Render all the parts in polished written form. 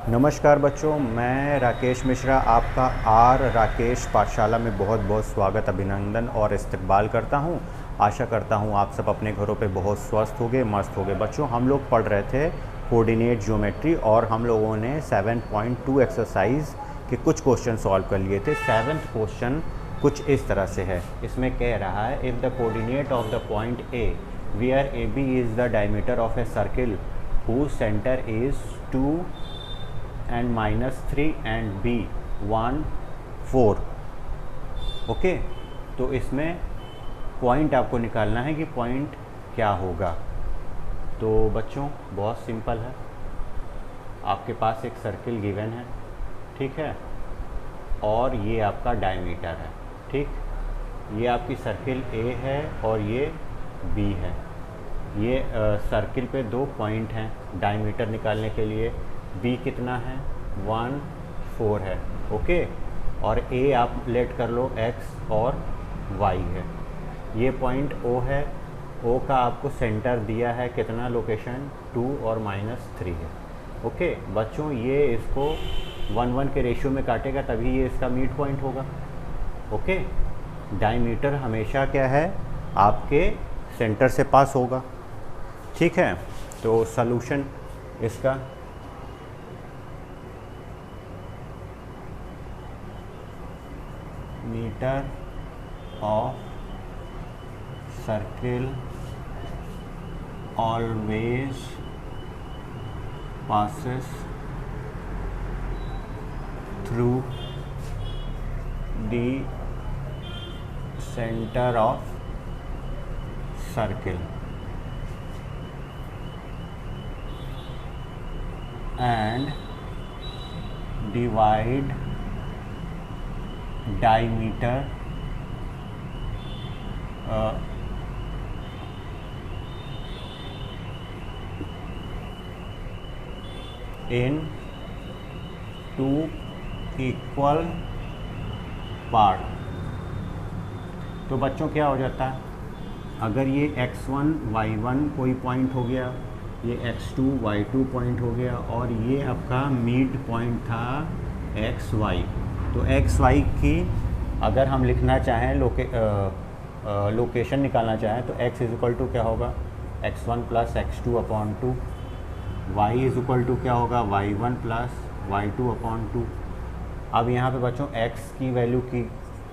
नमस्कार बच्चों, मैं राकेश मिश्रा आपका आर राकेश पाठशाला में बहुत बहुत स्वागत, अभिनंदन और इस्तकबाल करता हूं। आशा करता हूं आप सब अपने घरों पे बहुत स्वस्थ होंगे, मस्त होंगे। बच्चों, हम लोग पढ़ रहे थे कोऑर्डिनेट ज्योमेट्री और हम लोगों ने 7.2 एक्सरसाइज के कुछ क्वेश्चन सॉल्व कर लिए थे। 7th क्वेश्चन कुछ इस तरह से है। इसमें कह रहा है, if the coordinate of the point A where A B is the diameter of a circle whose center is 2 and -3 and b 1 4। Okay, तो इसमें पॉइंट आपको निकालना है कि पॉइंट क्या होगा। तो बच्चों बहुत सिंपल है, आपके पास एक सर्किल गिवन है, ठीक है, और ये आपका डायमीटर है, ठीक। ये आपकी सर्किल ए है और ये बी है। ये सर्किल पे दो पॉइंट हैं डायमीटर निकालने के लिए। बी कितना है, 1 4 है, ओके। और ए आप लेट कर लो एक्स और वाई है। ये पॉइंट ओ है, ओ का आपको सेंटर दिया है कितना, लोकेशन 2 और -3 है, ओके। बच्चों ये इसको 1:1 के रेशियो में काटेगा तभी ये इसका मीड पॉइंट होगा, ओके। डायमीटर हमेशा क्या है, आपके सेंटर से पास होगा, ठीक है। तो सॉल्यूशन इसका meter of circle always passes through the center of circle and divide diameter in 2 equal part. तो बच्चों क्या हो जाता है, अगर ये x1 y1 कोई पॉइंट हो गया, ये x2 y2 पॉइंट हो गया और ये आपका मिड पॉइंट था xy। तो xy की अगर हम लिखना चाहें, लोकेशन निकालना चाहें, तो x इज़ टू क्या होगा, x1 + x2/2। y is to क्या होगा, y1 + y2/2। अब यहाँ पे बच्चों x की वैल्यू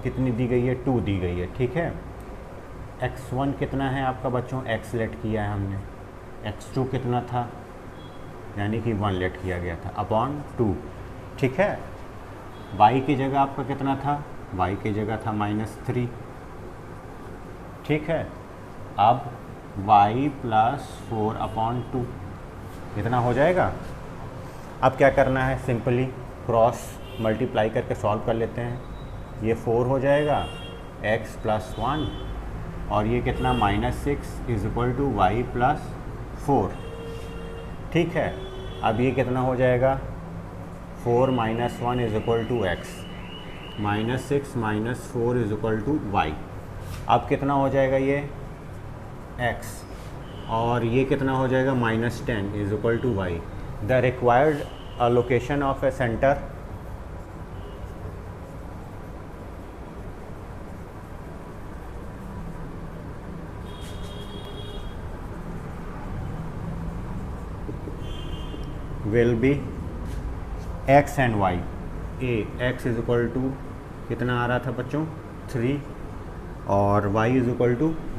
कितनी दी गई है, 2 दी गई है, ठीक है। x1 कितना है आपका बच्चों, x लेट किया है हमने। x2 कितना था, यानी कि 1 लेट किया गया था /2, ठीक है। y की जगह आपका कितना था, y की जगह था -3, ठीक है। अब y + 4/2 इतना हो जाएगा। अब क्या करना है, सिंपली क्रॉस मल्टीप्लाई करके सॉल्व कर लेते हैं। ये 4 हो जाएगा, x + 1 और ये कितना, -6 = y + 4, ठीक है। अब ये कितना हो जाएगा, 4 - 1 = x, -6 - 4 = y। अब कितना हो जाएगा ये x, और ये कितना हो जाएगा, -10 = y। The required location of A centre will be x and y। x = कितना आ रहा था बच्चों, 3 और y =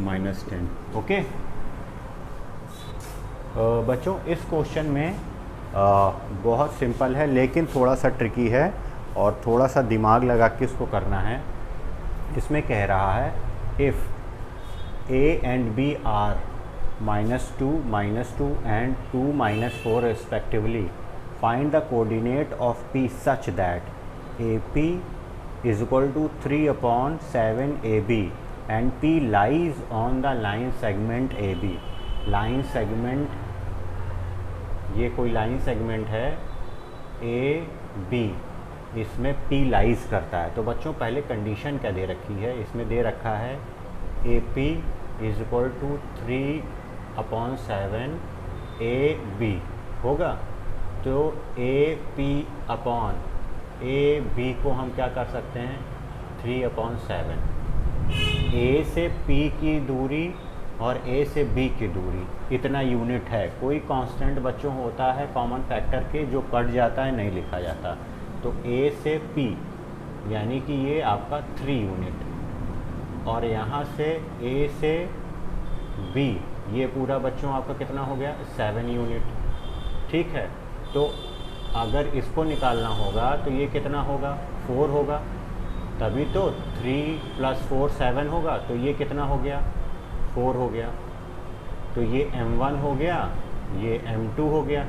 -10, ओके। बच्चों इस क्वेश्चन में बहुत सिंपल है लेकिन थोड़ा सा ट्रिकी है और थोड़ा सा दिमाग लगा के इसको करना है। इसमें कह रहा है, if a and b are -2, -2 and 2 - 4 respectively, find the coordinate of P such that AP is equal to 3/7 AB and P lies on the line segment AB। Line segment, ये कोई लाइन सेगमेंट है AB, इसमें P lies करता है। तो बच्चों पहले condition क्या दे रखी है, इसमें दे रखा है AP is equal to 3/7 AB होगा, तो A P upon A B को हम क्या कर सकते हैं 3/7। ए से पी की दूरी और ए से बी की दूरी इतना यूनिट है। कोई कांस्टेंट बच्चों होता है कॉमन फैक्टर के जो कट जाता है, नहीं लिखा जाता। तो ए से पी यानी कि ये आपका 3 यूनिट, और यहाँ से ए से बी ये पूरा बच्चों आपका कितना हो गया 7 यूनिट। ठीक है, तो अगर इसको निकालना होगा तो ये कितना होगा 4 होगा, तभी तो 3 + 4 7 होगा। तो ये कितना हो गया 4 हो गया। तो ये M1 हो गया, ये M2 हो गया,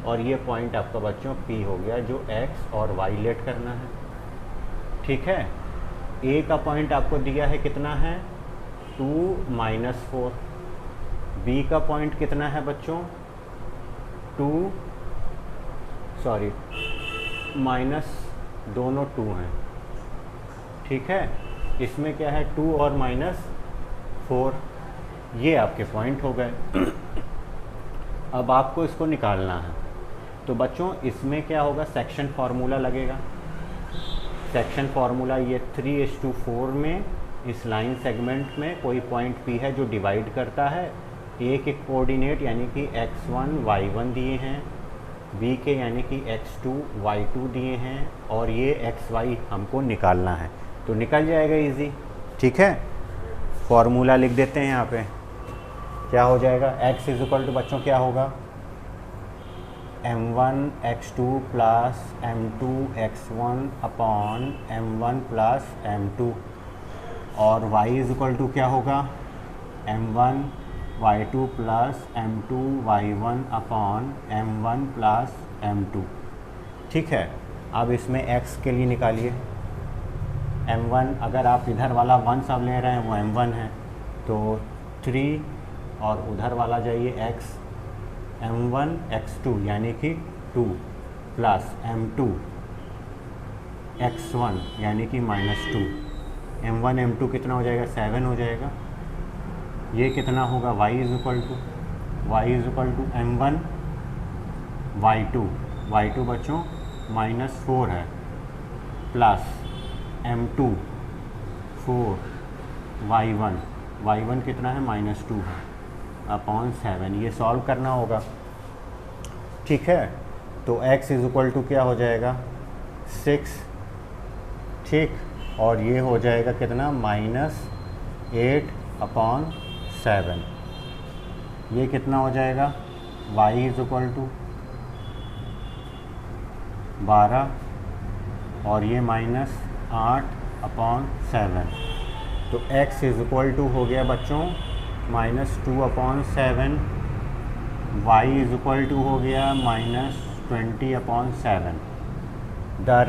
और ये पॉइंट आपका बच्चों P हो गया जो X और Y लेट करना है। ठीक है, A का पॉइंट आपको दिया है कितना है 2 - 4। B का पॉइंट कितना है बच्चों माइनस दोनों 2 हैं। ठीक है, इसमें क्या है 2 और -4, ये आपके पॉइंट हो गए। अब आपको इसको निकालना है, तो बच्चों इसमें क्या होगा सेक्शन फार्मूला लगेगा। सेक्शन फार्मूला ये 3:4 में इस लाइन सेगमेंट में कोई पॉइंट P है जो डिवाइड करता है। A के कोऑर्डिनेट यानी कि x1 y1 दिए हैं, B के यानी कि x2 y2 दिए हैं, और ये xy हमको निकालना है, तो निकल जाएगा इजी। ठीक है, फॉर्मूला लिख देते हैं यहाँ पे। क्या हो जाएगा x = बच्चों क्या होगा m1 x2 + m2 x1 upon m1 + m2, और y = क्या होगा m1 y2 + m2 y1 upon m1 + m2। ठीक है, अब इसमें x के लिए निकालिए m1, अगर आप इधर वाला 1 सब ले रहे हैं वो m1 है, तो 3, और उधर वाला जाइए x m1 x2 यानी कि 2 + m2 x1 यानी कि -2। m1 m2 कितना हो जाएगा 7 हो जाएगा। ये कितना होगा y = m1 y2 बच्चों -4 है, प्लस m2 4 y1 कितना है -2 है अपॉन 7। ये सॉल्व करना होगा। ठीक है, तो x = क्या हो जाएगा 6। ठीक, और ये हो जाएगा कितना -8/7। ये कितना हो जाएगा y = 12, और ये -8/7। तो x = हो गया बच्चों -2/7, y = हो गया -20/7। The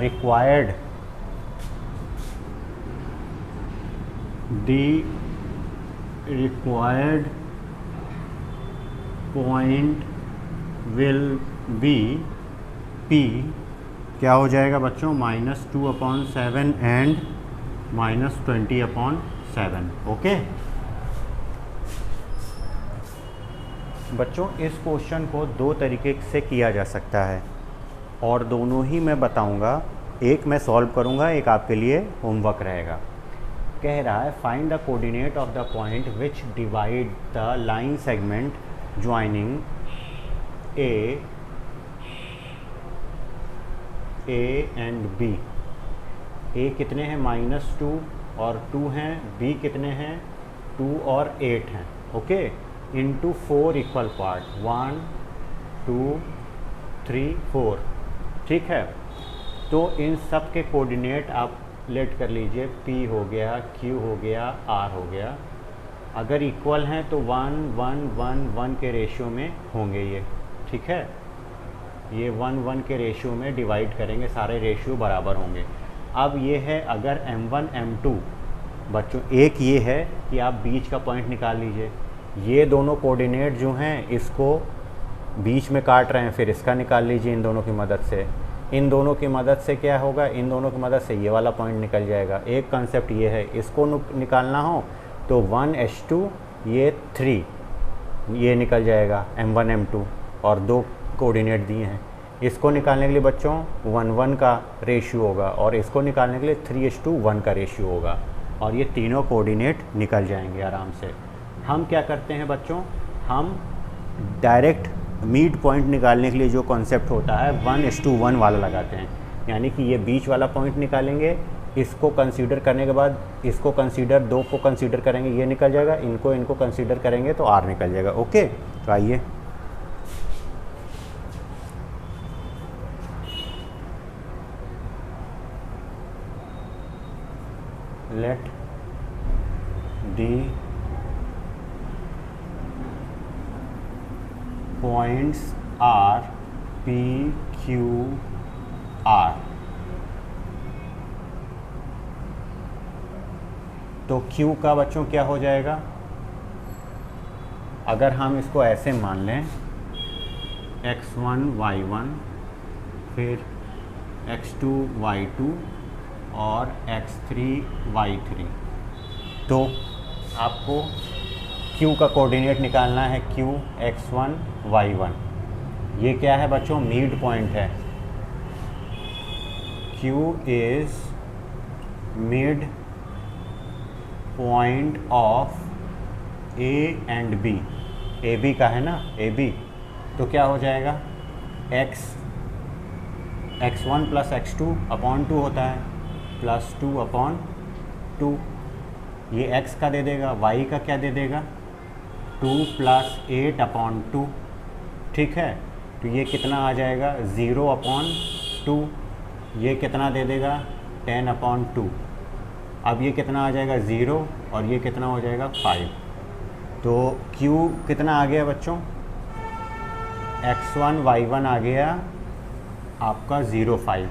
required point will be P। क्या हो जाएगा बच्चों -2/7 एंड -20/7। ओके बच्चों, इस क्वेश्चन को 2 तरीके से किया जा सकता है, और दोनों ही मैं बताऊंगा। एक मैं सॉल्व करूंगा, एक आपके लिए होमवर्क रहेगा। कह रहा है find the coordinate of the point which divide the line segment joining A and B. A कितने हैं -2 और 2 हैं, बी कितने हैं 2 और 8 हैं। Okay, into 4 equal part 1 2 3 4। ठीक है, तो इन सब के कोऑर्डिनेट आप लेट कर लीजिए, P हो गया, Q हो गया, R हो गया। अगर इक्वल हैं तो 1 1 1 1 के रेशियो में होंगे ये। ठीक है, ये 1 1 के रेशियो में डिवाइड करेंगे, सारे रेशियो बराबर होंगे। अब ये है अगर m1 m2 बच्चों, एक ये है कि आप बीच का पॉइंट निकाल लीजिए। ये दोनों कोऑर्डिनेट जो हैं इसको बीच में काट रहे हैं, फिर इसका निकाल लीजिए इन दोनों की मदद से। इन दोनों की मदद से क्या होगा, इन दोनों की मदद से ये वाला पॉइंट निकल जाएगा। एक कंसेप्ट ये है, इसको निकालना हो तो 1h2 ये 3 ये निकल जाएगा m1 m2, और 2 कोऑर्डिनेट दिए हैं। इसको निकालने के लिए बच्चों 1:1 का रेशियो होगा और इसको निकालने के लिए 3:1 का रेशियो होगा और ये तीनों कोऑर्डिनेट निकल जाएंगे आराम से। हम क्या करते हैं बच्चों, हम डायरेक्ट मिड पॉइंट निकालने के लिए जो कॉन्सेप्ट होता है 1:1 वाला लगाते हैं, यानी कि ये बीच वाला पॉइंट निकालेंगे, इसको कंसीडर करने के बाद इसको कंसीडर, दो को कंसीडर करेंगे, ये निकल जाएगा, इनको कंसीडर करेंगे तो आर निकल जाएगा। ओके, तो आइए let the points R P Q R. तो Q का बच्चों क्या हो जाएगा, अगर हम इसको ऐसे मान लें x1 y1 फिर x2 y2 और x3 y3, तो आपको Q का कोऑर्डिनेट निकालना है, Q x1 y1। ये क्या है बच्चों, मिड पॉइंट है। Q is midpoint of A and B। A B का है ना, ए बी, तो क्या हो जाएगा, x1 प्लस x2 अपॉन 2 होता है, प्लस 2 अपॉन 2, ये x का दे देगा, y का क्या दे देगा, 2 प्लस 8 अपॉन 2। ठीक है, तो ये कितना आ जाएगा, 0 अपॉन 2, ये कितना दे देगा, 10 अपॉन 2। अब ये कितना आ जाएगा, 0, और ये कितना हो जाएगा, 5। तो Q कितना आ गया बच्चों, x1 y1 आ गया आपका 0.5।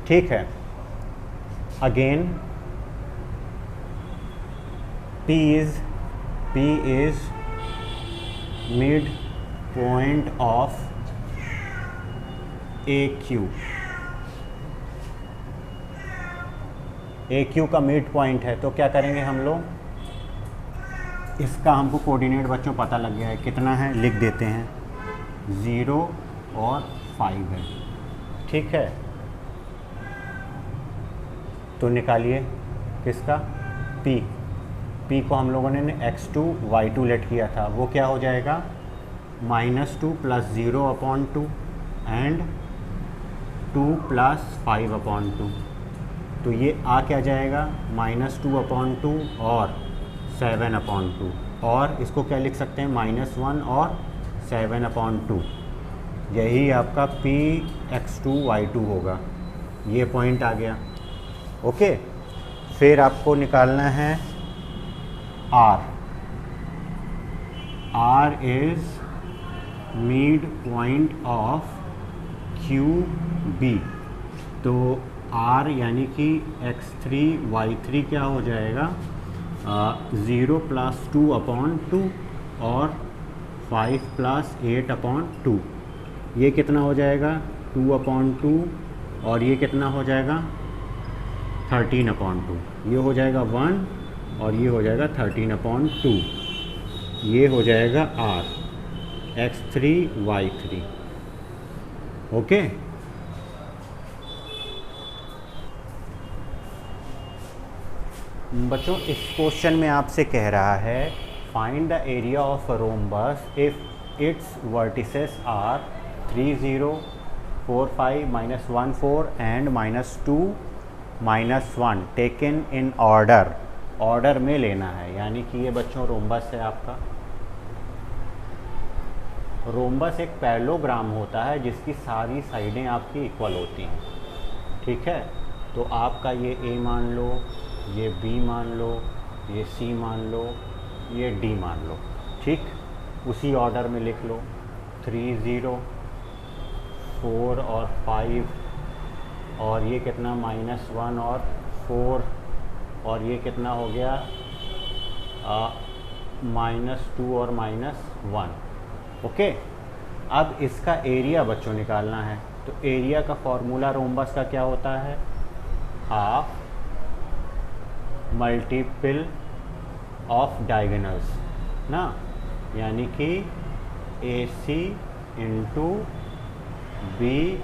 ठीक है, again P is midpoint of AQ का मिड पॉइंट है, तो क्या करेंगे हम लोग, इसका हमको कोऑर्डिनेट बच्चों पता लग गया है, कितना है लिख देते हैं, 0 और 5 है। ठीक है, तो निकालिए किसका, P को हम लोगों ने x2 y2 लेट किया था, वो क्या हो जाएगा, -2 plus 0 upon 2 and 2 plus 5 upon 2। तो ये आ क्या जाएगा, -2 अपॉन 2 और 7 अपॉन 2, और इसको क्या लिख सकते हैं, -1 और 7 अपॉन 2। यही आपका P x2 y2 होगा, ये पॉइंट आ गया। ओके, फिर आपको निकालना है R। R is midpoint of QB। तो R यानी कि x3 y3 क्या हो जाएगा, 0 प्लस 2 अपॉन 2 और 5 प्लस 8 अपॉन 2। ये कितना हो जाएगा, 2 अपॉन 2, और ये कितना हो जाएगा, 13 अपॉन 2। ये हो जाएगा 1 और ये हो जाएगा 13 अपॉन 2। ये हो जाएगा R x3 y3। ओके, बच्चों इस क्वेश्चन में आपसे कह रहा है find the area of a rhombus if its vertices are 3 0 4 5 -1 4 and -2 -1 taken in order. Order में लेना है, यानी कि ये बच्चों रोम्बस है आपका। रोम्बस एक पैरेललोग्राम होता है जिसकी सारी साइडें आपकी इक्वल होती हैं। ठीक है, तो आपका ये A मान लो, ये B मान लो, ये C मान लो, ये D मान लो। ठीक, उसी ऑर्डर में लिख लो, 3 0 4 और 5, और ये कितना -1 और 4, और ये कितना हो गया -2 और -1। ओके, अब इसका एरिया बच्चों निकालना है। तो एरिया का फॉर्मूला रोम्बस का क्या होता है, हाफ मल्टीपल ऑफ डायगोनल्स ना, यानी कि AC इंटू बी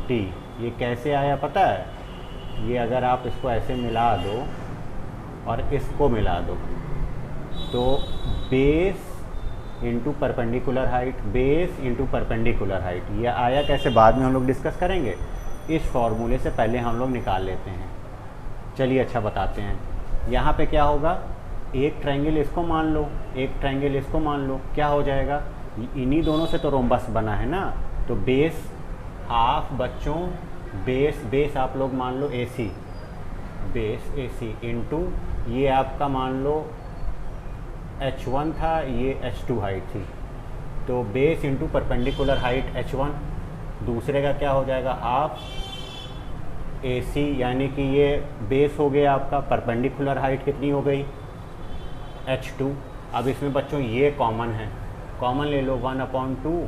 डी। ये कैसे आया पता है? ये अगर आप इसको ऐसे मिला दो और इसको मिला दो तो base into perpendicular height, base into perpendicular height, ये आया कैसे बाद में हम लोग डिस्कस करेंगे। इस फॉर्मूले से पहले हम लोग निकाल लेते हैं। चलिए अच्छा बताते हैं। यहाँ पे क्या होगा, एक ट्रायंगल इसको मान लो, एक ट्रायंगल इसको मान लो, क्या हो जाएगा, इन्हीं दोनों से तो रोम्बस बना है ना। तो बेस हाफ बच्चों, बेस आप लोग मान लो AC, बेस AC इंटू ये आपका मान लो H1 था, ये H2 हाइट थी, तो base into perpendicular height H1, दूसरे का क्या हो जाएगा हाफ AC, यानी कि ये बेस हो गया आपका, परपेंडिकुलर हाइट कितनी हो गई H2। अब इसमें बच्चों ये कॉमन है, कॉमन ले लो 1/2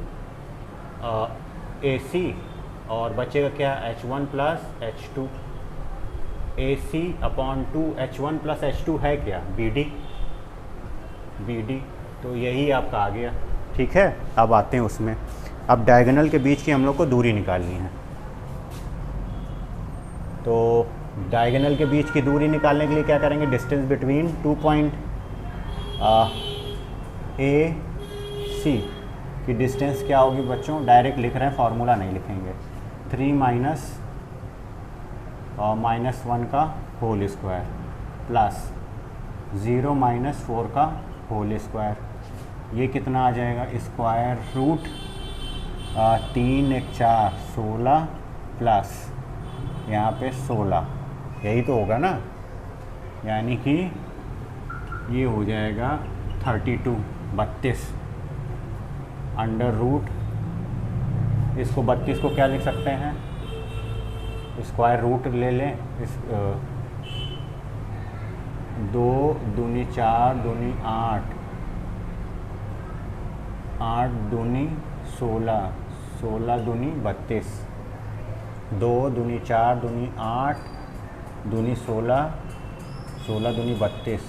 AC और बचेगा क्या H1 plus H2। AC/2 H1 plus H2 है क्या BD, तो यही आपका आ गया। ठीक है, अब आते हैं उसमें। अब डायगोनल के बीच की हम लोग को दूरी निकालनी है। तो डायगोनल के बीच की दूरी निकालने के लिए क्या करेंगे, डिस्टेंस बिटवीन 2 पॉइंट AC की डिस्टेंस क्या होगी बच्चों, डायरेक्ट लिख रहे हैं, फार्मूला नहीं लिखेंगे। 3 माइनस 1 का होल स्क्वायर प्लस 0 माइनस 4 का होल स्क्वायर, ये कितना आ जाएगा, स्क्वायर रूट 3 1 4 16 प्लस यहाँ पे 16, यही तो होगा ना, यानी कि ये हो जाएगा 32 अंडर रूट, इसको 32 को क्या लिख सकते हैं, स्क्वायर रूट ले लें, इस 2 दूनी 4 दूनी 8, 8 दूनी 16, 16 दूनी 32, 2 दूनी 4 दूनी 8 दूनी 16, 16 दूनी 32,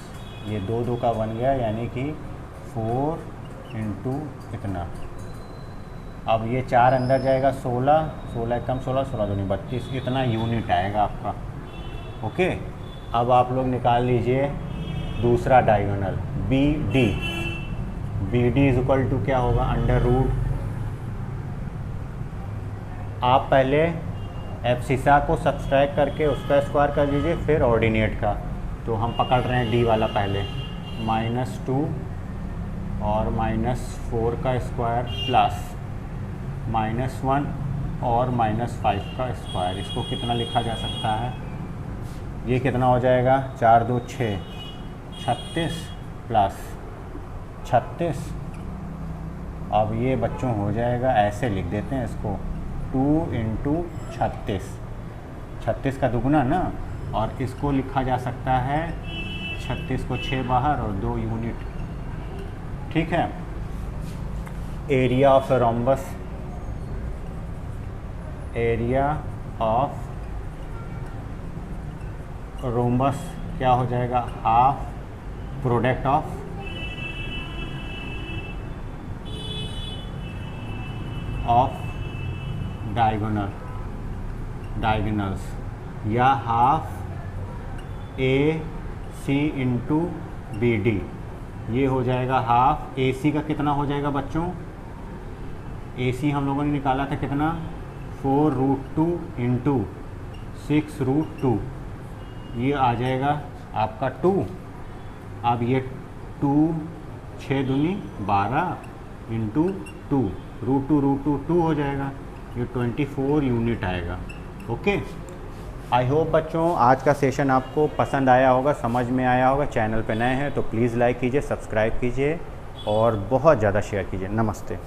ये 2 2 का बन गया, यानी कि 4 इंटू कितना, अब ये 4 अंदर जाएगा 16, 16 कम 16, 16 दूनी 32, इतना यूनिट आएगा आपका। ओके, अब आप लोग निकाल लीजिए दूसरा diagonal BD is equal to क्या होगा, अंडर रूट, आप पहले एब्सिसा को सब्सट्रैक्ट करके उसका स्क्वायर कर लीजिए, फिर ऑर्डिनेट का। तो हम पकड़ रहे हैं D वाला पहले, -2 और -4 का स्क्वायर प्लस -1 और -5 का स्क्वायर, इसको कितना लिखा जा सकता है, ये कितना हो जाएगा, 4 2 6 36 प्लस 36। अब ये बच्चों हो जाएगा, ऐसे लिख देते हैं इसको, 2 इंटू 36, 36 का दुगुना ना, और इसको लिखा जा सकता है 36 को 6 बाहर और 2 यूनिट। ठीक है, area of rhombus, area of rhombus क्या हो जाएगा, हाफ प्रोडक्ट ऑफ डायगोनल्स, या हाफ AC इंटू BD, ये हो जाएगा हाफ AC का कितना हो जाएगा बच्चों, AC हम लोगों ने निकाला था कितना, 4√2 इंटू 6√2, ये आ जाएगा आपका 2। अब ये 2 6 दूनी 12 इंटू 2 √2 हो जाएगा, ये 24 यूनिट आएगा। ओके, आई होप बच्चों आज का सेशन आपको पसंद आया होगा, समझ में आया होगा। चैनल पे नए हैं तो प्लीज़ लाइक कीजिए, सब्सक्राइब कीजिए और बहुत ज़्यादा शेयर कीजिए। नमस्ते।